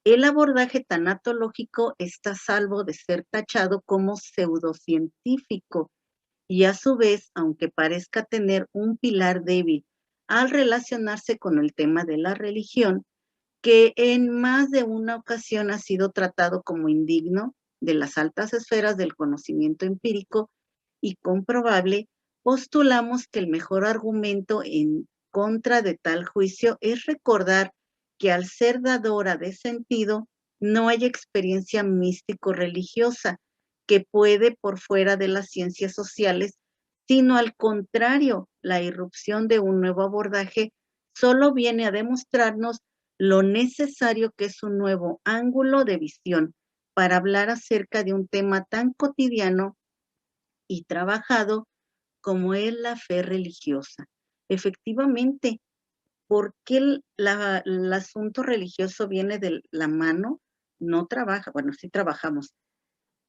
el abordaje tanatológico está a salvo de ser tachado como pseudocientífico y a su vez, aunque parezca tener un pilar débil al relacionarse con el tema de la religión, que en más de una ocasión ha sido tratado como indigno de las altas esferas del conocimiento empírico y comprobable, postulamos que el mejor argumento en contra de tal juicio es recordar que al ser dadora de sentido, no hay experiencia místico-religiosa que puede por fuera de las ciencias sociales, sino al contrario, la irrupción de un nuevo abordaje solo viene a demostrarnos lo necesario que es un nuevo ángulo de visión para hablar acerca de un tema tan cotidiano y trabajado como es la fe religiosa. Efectivamente, ¿por qué el asunto religioso viene de la mano? No trabaja, bueno, sí trabajamos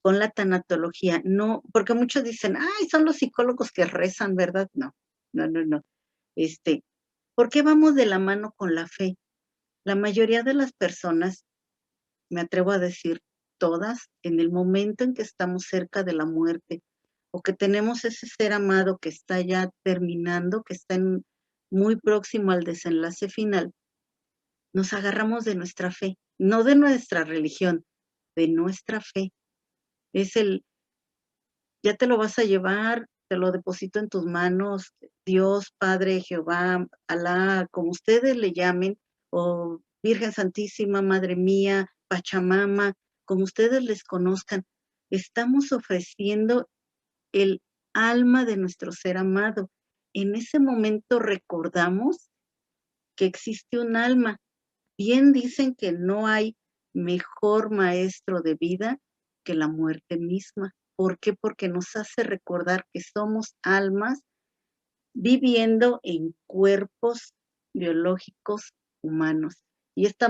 con la tanatología, no, porque muchos dicen, ay, son los psicólogos que rezan, ¿verdad? No, no, no, no. ¿Por qué vamos de la mano con la fe? La mayoría de las personas, me atrevo a decir todas, en el momento en que estamos cerca de la muerte o que tenemos ese ser amado que está ya terminando, que está muy próximo al desenlace final, nos agarramos de nuestra fe, no de nuestra religión, de nuestra fe. Es ya te lo vas a llevar, te lo deposito en tus manos, Dios, Padre, Jehová, Alá, como ustedes le llamen, o Virgen Santísima, Madre Mía, Pachamama, como ustedes les conozcan. Estamos ofreciendo el alma de nuestro ser amado. En ese momento recordamos que existe un alma. Bien dicen que no hay mejor maestro de vida que la muerte misma. ¿Por qué? Porque nos hace recordar que somos almas viviendo en cuerpos biológicos humanos. Y esta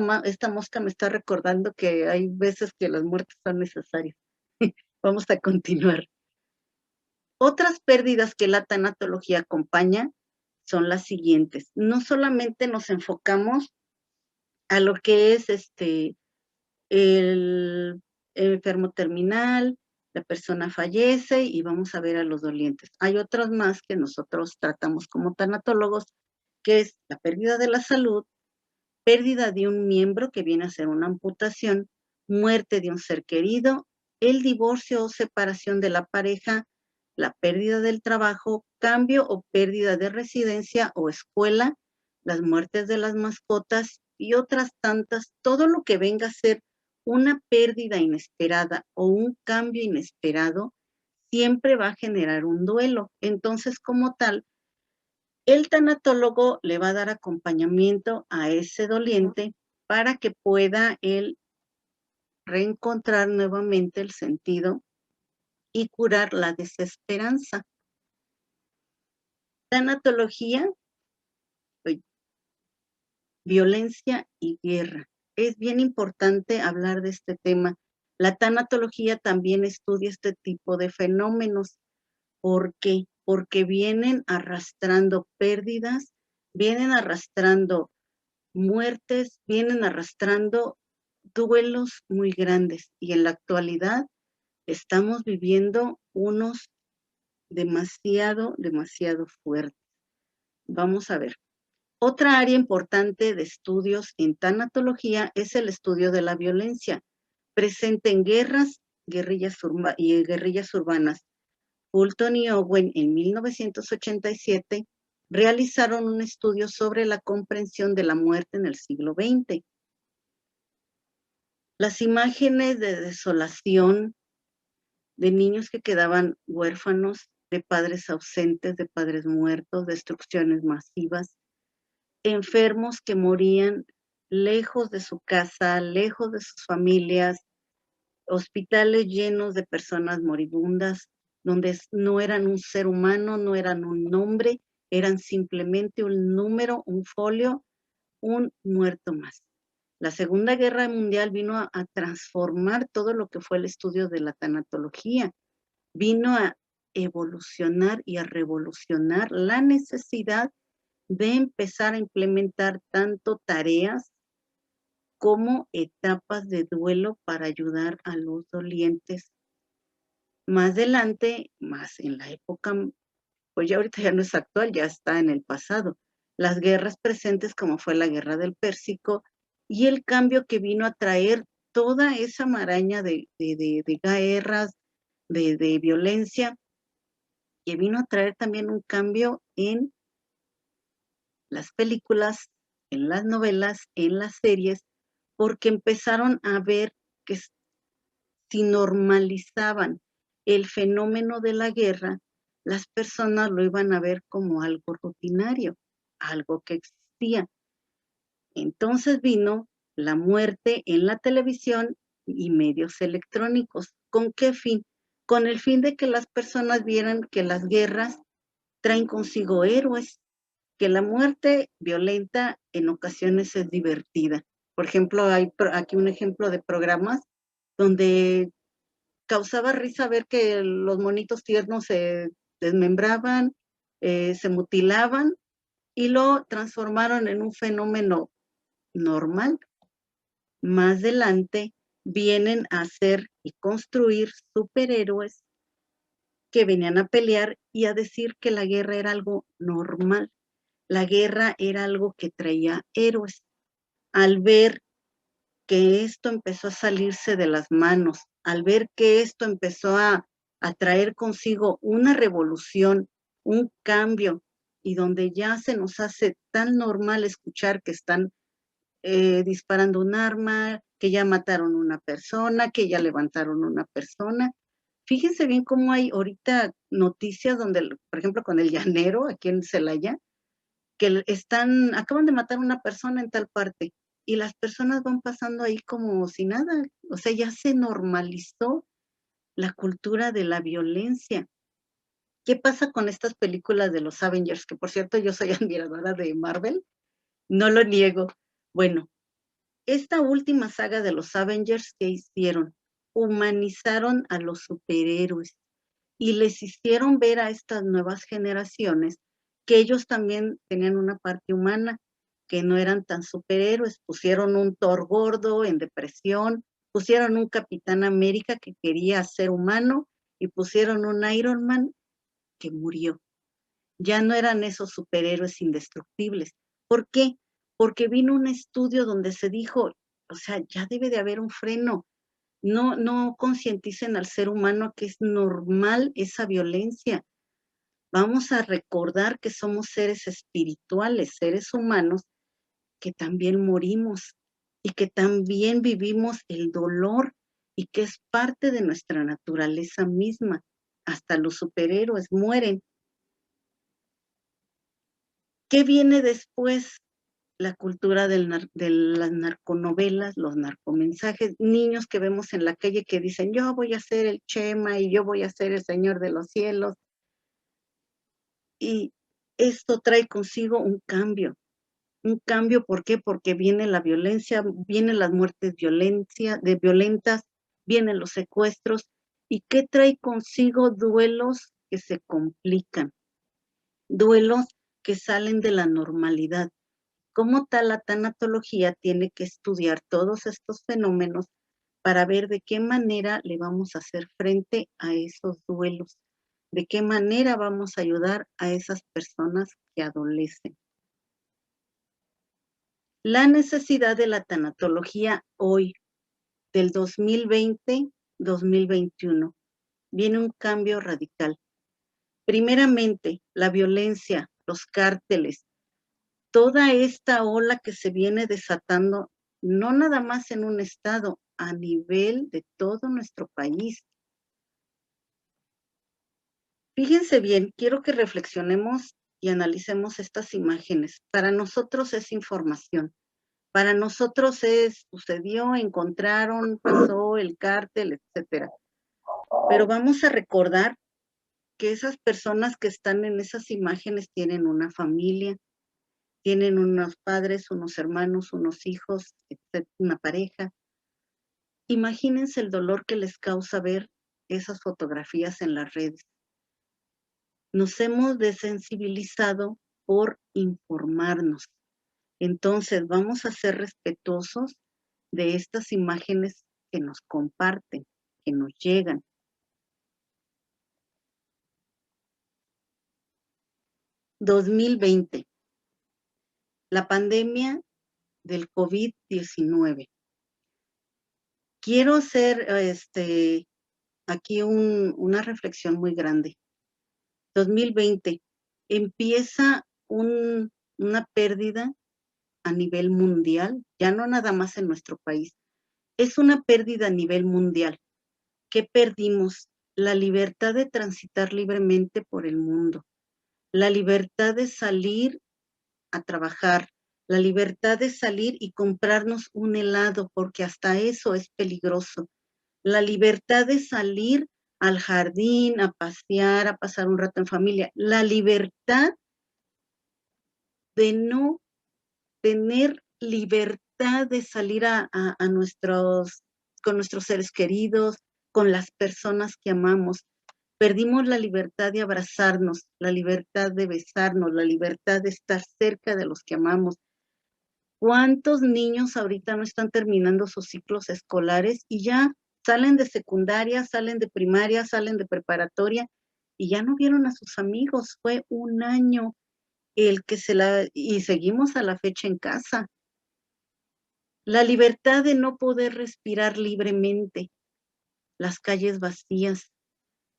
mosca me está recordando que hay veces que las muertes son necesarias. Vamos a continuar. Otras pérdidas que la tanatología acompaña son las siguientes. No solamente nos enfocamos a lo que es el enfermo terminal, la persona fallece y vamos a ver a los dolientes. Hay otras más que nosotros tratamos como tanatólogos, que es la pérdida de la salud, pérdida de un miembro que viene a ser una amputación, muerte de un ser querido, el divorcio o separación de la pareja, la pérdida del trabajo, cambio o pérdida de residencia o escuela, las muertes de las mascotas y otras tantas, todo lo que venga a ser una pérdida inesperada o un cambio inesperado, siempre va a generar un duelo. Entonces, como tal, el tanatólogo le va a dar acompañamiento a ese doliente para que pueda él reencontrar nuevamente el sentido y curar la desesperanza. Tanatología, violencia y guerra. Es bien importante hablar de este tema. La tanatología también estudia este tipo de fenómenos. ¿Por qué? Porque vienen arrastrando pérdidas, vienen arrastrando muertes, vienen arrastrando duelos muy grandes y en la actualidad estamos viviendo unos demasiado fuertes. Vamos a ver. Otra área importante de estudios en tanatología es el estudio de la violencia, presente en guerras y guerrillas urbanas. Fulton y Owen en 1987 realizaron un estudio sobre la comprensión de la muerte en el siglo XX. Las imágenes de desolación de niños que quedaban huérfanos, de padres ausentes, de padres muertos, destrucciones masivas, enfermos que morían lejos de su casa, lejos de sus familias, hospitales llenos de personas moribundas, donde no eran un ser humano, no eran un nombre, eran simplemente un número, un folio, un muerto más. La Segunda Guerra Mundial vino a transformar todo lo que fue el estudio de la tanatología, vino a evolucionar y a revolucionar la necesidad de empezar a implementar tanto tareas como etapas de duelo para ayudar a los dolientes. Más adelante, más en la época, pues ya ahorita ya no es actual, ya está en el pasado, las guerras presentes como fue la Guerra del Pérsico y el cambio que vino a traer toda esa maraña de guerras, de violencia, que vino a traer también un cambio en las películas, en las novelas, en las series, porque empezaron a ver que si normalizaban el fenómeno de la guerra, las personas lo iban a ver como algo rutinario, algo que existía. Entonces vino la muerte en la televisión y medios electrónicos. ¿Con qué fin? Con el fin de que las personas vieran que las guerras traen consigo héroes, que la muerte violenta en ocasiones es divertida. Por ejemplo, hay aquí un ejemplo de programas donde causaba risa ver que los monitos tiernos se desmembraban, se mutilaban y lo transformaron en un fenómeno normal. Más adelante vienen a hacer y construir superhéroes que venían a pelear y a decir que la guerra era algo normal. La guerra era algo que traía héroes. Al ver que esto empezó a salirse de las manos, al ver que esto empezó a a traer consigo una revolución, un cambio, y donde ya se nos hace tan normal escuchar que están disparando un arma, que ya mataron una persona, que ya levantaron una persona. Fíjense bien cómo hay ahorita noticias donde, por ejemplo, con el llanero aquí en Celaya, que acaban de matar a una persona en tal parte y las personas van pasando ahí como si nada. O sea, ya se normalizó la cultura de la violencia. ¿Qué pasa con estas películas de los Avengers? Que por cierto, yo soy admiradora de Marvel, no lo niego. Bueno, esta última saga de los Avengers que hicieron, humanizaron a los superhéroes y les hicieron ver a estas nuevas generaciones que ellos también tenían una parte humana, que no eran tan superhéroes. Pusieron un Thor gordo en depresión, pusieron un Capitán América que quería ser humano y pusieron un Iron Man que murió. Ya no eran esos superhéroes indestructibles. ¿Por qué? Porque vino un estudio donde se dijo, o sea, ya debe de haber un freno. No concienticen al ser humano que es normal esa violencia. Vamos a recordar que somos seres espirituales, seres humanos, que también morimos y que también vivimos el dolor y que es parte de nuestra naturaleza misma. Hasta los superhéroes mueren. ¿Qué viene después? La cultura de las narconovelas, los narcomensajes, niños que vemos en la calle que dicen, yo voy a ser el Chema y yo voy a ser el Señor de los cielos. Y esto trae consigo un cambio. Un cambio, ¿por qué? Porque viene la violencia, vienen las muertes violentas, vienen los secuestros. ¿Y qué trae consigo? Duelos que se complican, duelos que salen de la normalidad. Como tal, la tanatología tiene que estudiar todos estos fenómenos para ver de qué manera le vamos a hacer frente a esos duelos, de qué manera vamos a ayudar a esas personas que adolecen. La necesidad de la tanatología hoy, del 2020-2021, viene un cambio radical. Primeramente, la violencia, los cárteles, toda esta ola que se viene desatando, no nada más en un estado, a nivel de todo nuestro país. Fíjense bien, quiero que reflexionemos y analicemos estas imágenes. Para nosotros es información. Para nosotros sucedió, encontraron, pasó el cártel, etcétera. Pero vamos a recordar que esas personas que están en esas imágenes tienen una familia, tienen unos padres, unos hermanos, unos hijos, una pareja. Imagínense el dolor que les causa ver esas fotografías en las redes. Nos hemos desensibilizado por informarnos. Entonces, vamos a ser respetuosos de estas imágenes que nos comparten, que nos llegan. (2020) la pandemia del COVID-19. Quiero hacer aquí una reflexión muy grande. 2020 empieza una pérdida a nivel mundial, ya no nada más en nuestro país, es una pérdida a nivel mundial. ¿Qué perdimos? La libertad de transitar libremente por el mundo, la libertad de salir a trabajar, la libertad de salir y comprarnos un helado, porque hasta eso es peligroso. La libertad de salir al jardín, a pasear, a pasar un rato en familia. La libertad de no tener libertad de salir con nuestros seres queridos, con las personas que amamos. Perdimos la libertad de abrazarnos, la libertad de besarnos, la libertad de estar cerca de los que amamos. ¿Cuántos niños ahorita no están terminando sus ciclos escolares y ya salen de secundaria, salen de primaria, salen de preparatoria y ya no vieron a sus amigos? Fue un año y seguimos a la fecha en casa. La libertad de no poder respirar libremente, las calles vacías,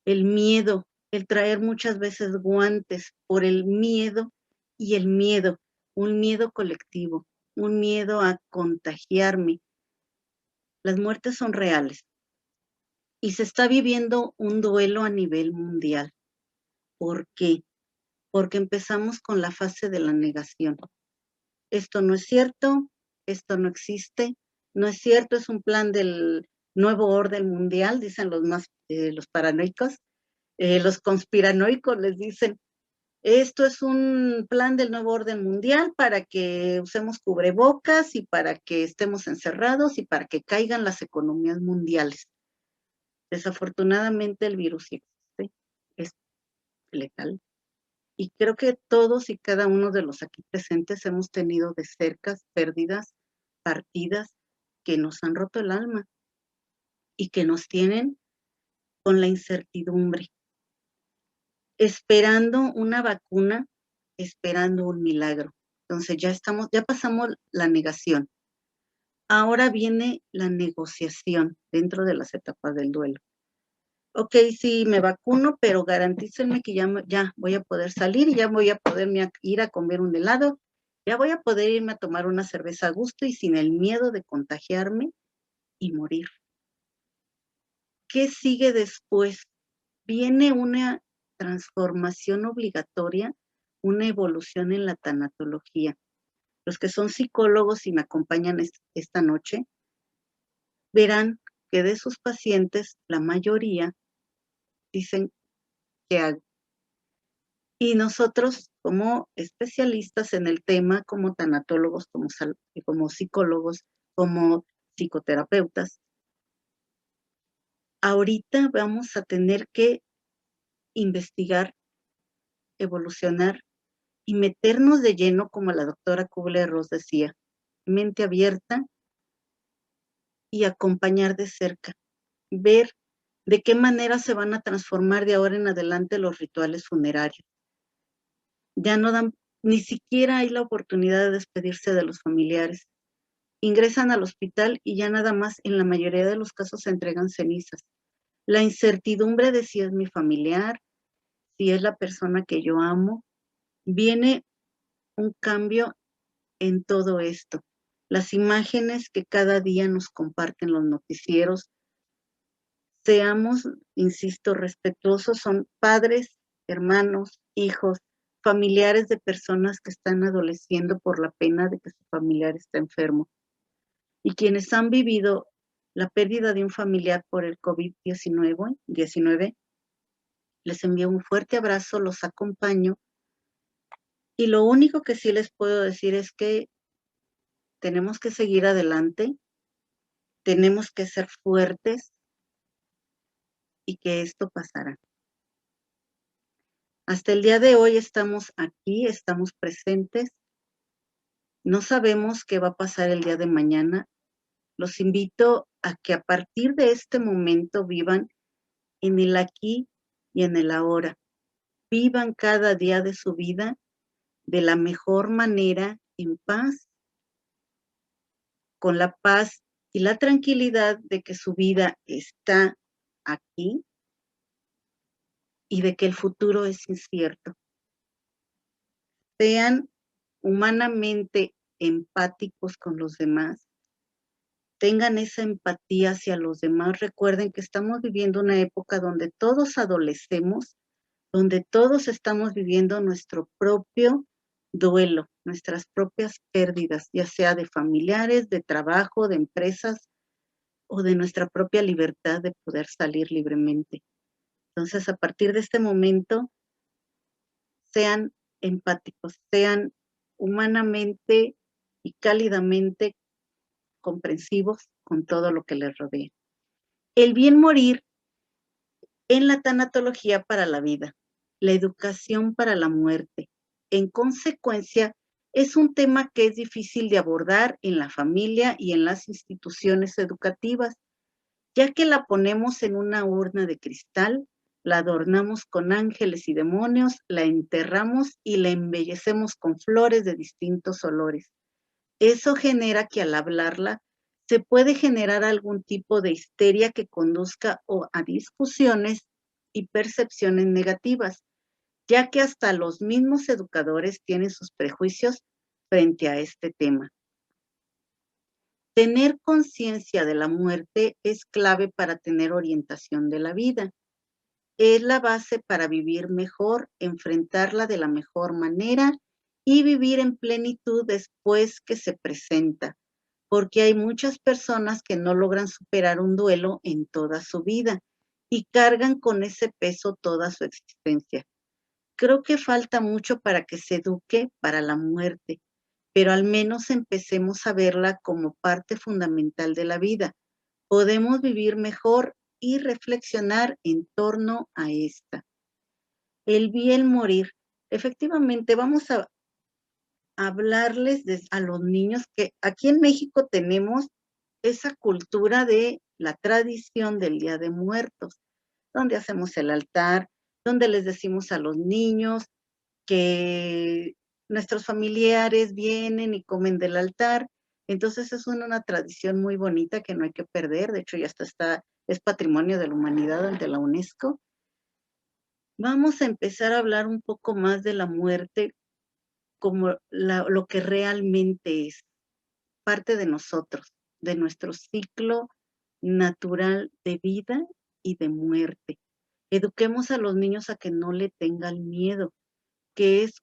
el miedo, el traer muchas veces guantes por el miedo y el miedo, un miedo colectivo, un miedo a contagiarme. Las muertes son reales y se está viviendo un duelo a nivel mundial. ¿Por qué? Porque empezamos con la fase de la negación. Esto no es cierto, esto no existe, no es cierto, es un plan del nuevo orden mundial, dicen los paranoicos, los conspiranoicos les dicen, esto es un plan del nuevo orden mundial para que usemos cubrebocas y para que estemos encerrados y para que caigan las economías mundiales. Desafortunadamente el virus sí existe, es letal. Y creo que todos y cada uno de los aquí presentes hemos tenido de cerca pérdidas, partidas que nos han roto el alma y que nos tienen con la incertidumbre, esperando una vacuna, esperando un milagro. Entonces ya pasamos la negación. Ahora viene la negociación dentro de las etapas del duelo. Ok, sí, me vacuno, pero garantícenme que ya voy a poder salir y ya voy a poder ir a comer un helado, ya voy a poder irme a tomar una cerveza a gusto y sin el miedo de contagiarme y morir. ¿Qué sigue después? Viene una transformación obligatoria, una evolución en la tanatología. Los que son psicólogos y me acompañan esta noche, verán que de sus pacientes, la mayoría dicen, ¿qué hago? Y nosotros, como especialistas en el tema, como tanatólogos, como psicólogos, como psicoterapeutas, ahorita vamos a tener que investigar, evolucionar y meternos de lleno, como la doctora Kubler-Ross decía, mente abierta y acompañar de cerca, ver de qué manera se van a transformar de ahora en adelante los rituales funerarios. Ya no dan, ni siquiera hay la oportunidad de despedirse de los familiares. Ingresan al hospital y ya nada más, en la mayoría de los casos, se entregan cenizas. La incertidumbre de si es mi familiar, si es la persona que yo amo, viene un cambio en todo esto. Las imágenes que cada día nos comparten los noticieros, seamos, insisto, respetuosos, son padres, hermanos, hijos, familiares de personas que están adoleciendo por la pena de que su familiar está enfermo. Y quienes han vivido la pérdida de un familiar por el COVID-19, les envío un fuerte abrazo, los acompaño. Y lo único que sí les puedo decir es que tenemos que seguir adelante, tenemos que ser fuertes y que esto pasará. Hasta el día de hoy estamos aquí, estamos presentes. No sabemos qué va a pasar el día de mañana. Los invito a que a partir de este momento vivan en el aquí y en el ahora. Vivan cada día de su vida de la mejor manera, en paz, con la paz y la tranquilidad de que su vida está aquí y de que el futuro es incierto. Sean humanamente empáticos con los demás. Tengan esa empatía hacia los demás. Recuerden que estamos viviendo una época donde todos adolecemos, donde todos estamos viviendo nuestro propio duelo, nuestras propias pérdidas, ya sea de familiares, de trabajo, de empresas o de nuestra propia libertad de poder salir libremente. Entonces, a partir de este momento, sean empáticos, sean humanamente y cálidamente comprensivos con todo lo que les rodea. El bien morir en la tanatología para la vida, la educación para la muerte. En consecuencia, es un tema que es difícil de abordar en la familia y en las instituciones educativas, ya que la ponemos en una urna de cristal, la adornamos con ángeles y demonios, la enterramos y la embellecemos con flores de distintos olores. Eso genera que al hablarla se puede generar algún tipo de histeria que conduzca a discusiones y percepciones negativas, ya que hasta los mismos educadores tienen sus prejuicios frente a este tema. Tener conciencia de la muerte es clave para tener orientación de la vida. Es la base para vivir mejor, enfrentarla de la mejor manera y vivir en plenitud después que se presenta, porque hay muchas personas que no logran superar un duelo en toda su vida y cargan con ese peso toda su existencia. Creo que falta mucho para que se eduque para la muerte, pero al menos empecemos a verla como parte fundamental de la vida. Podemos vivir mejor y reflexionar en torno a esta. El bien morir. Efectivamente, vamos a hablarles a los niños que aquí en México tenemos esa cultura de la tradición del Día de Muertos, donde hacemos el altar, donde les decimos a los niños que nuestros familiares vienen y comen del altar. Entonces es una tradición muy bonita que no hay que perder. De hecho, ya está, es Patrimonio de la Humanidad ante la UNESCO. Vamos a empezar a hablar un poco más de la muerte como lo que realmente es, parte de nosotros, de nuestro ciclo natural de vida y de muerte. Eduquemos a los niños a que no le tengan miedo, que es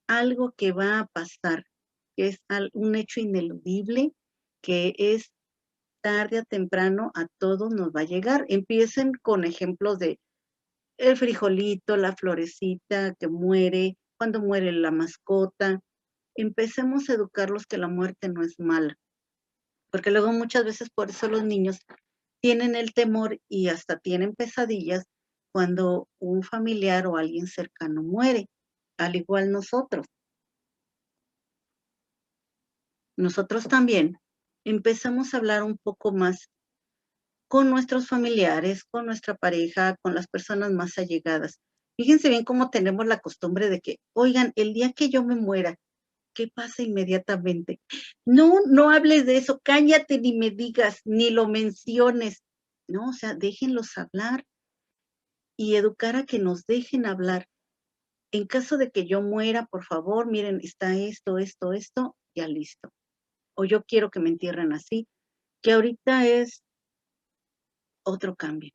algo que va a pasar, que es un hecho ineludible, que es tarde o temprano a todos nos va a llegar. Empiecen con ejemplos de el frijolito, la florecita que muere, cuando muere la mascota. Empecemos a educarlos que la muerte no es mala, porque luego muchas veces por eso los niños tienen el temor y hasta tienen pesadillas cuando un familiar o alguien cercano muere, al igual nosotros. Nosotros también empezamos a hablar un poco más con nuestros familiares, con nuestra pareja, con las personas más allegadas. Fíjense bien cómo tenemos la costumbre de que, oigan, el día que yo me muera, ¿qué pasa inmediatamente? No, no hables de eso, cállate, ni me digas, ni lo menciones. No, o sea, déjenlos hablar y educar a que nos dejen hablar. En caso de que yo muera, por favor, miren, está esto, ya listo. O yo quiero que me entierren así, que ahorita es otro cambio.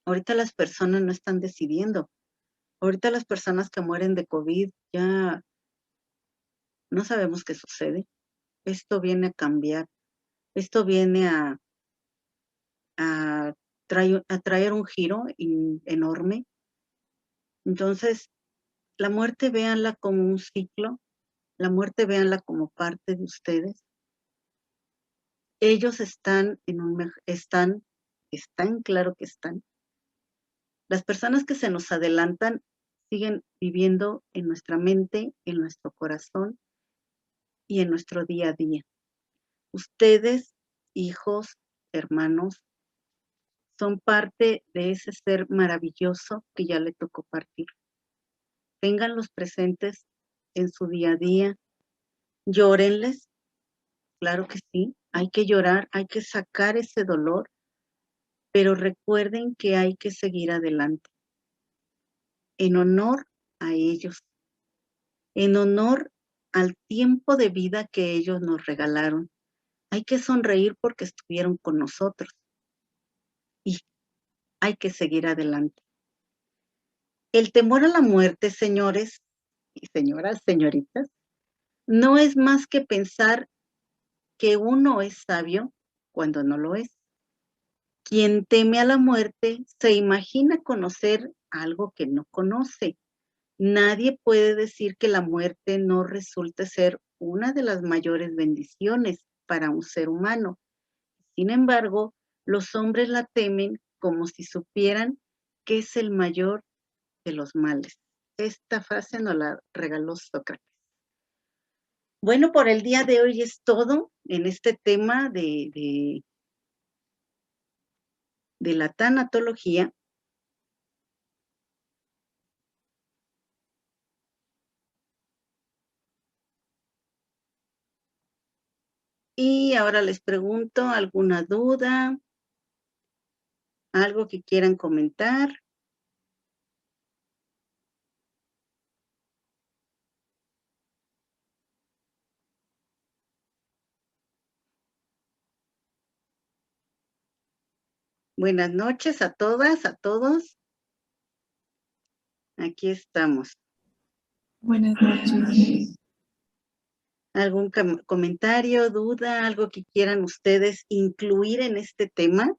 Ahorita las personas no están decidiendo. Ahorita las personas que mueren de COVID ya no sabemos qué sucede. Esto viene a cambiar. Esto viene a traer un giro enorme. Entonces, la muerte véanla como un ciclo. La muerte véanla como parte de ustedes. Ellos están claro que están. Las personas que se nos adelantan siguen viviendo en nuestra mente, en nuestro corazón y en nuestro día a día. Ustedes, hijos, hermanos, son parte de ese ser maravilloso que ya le tocó partir. Ténganlos presentes en su día a día, llórenles, claro que sí, hay que llorar, hay que sacar ese dolor, pero recuerden que hay que seguir adelante, en honor a ellos, en honor al tiempo de vida que ellos nos regalaron. Hay que sonreír porque estuvieron con nosotros y hay que seguir adelante. El temor a la muerte, señores y señoras, señoritas, no es más que pensar que uno es sabio cuando no lo es. Quien teme a la muerte se imagina conocer algo que no conoce. Nadie puede decir que la muerte no resulte ser una de las mayores bendiciones para un ser humano. Sin embargo, los hombres la temen como si supieran que es el mayor de los males. Esta frase nos la regaló Sócrates. Bueno, por el día de hoy es todo en este tema de la tanatología. Y ahora les pregunto, ¿alguna duda? ¿Algo que quieran comentar? Buenas noches a todas, a todos. Aquí estamos. Buenas noches. ¿Algún comentario, duda, algo que quieran ustedes incluir en este tema?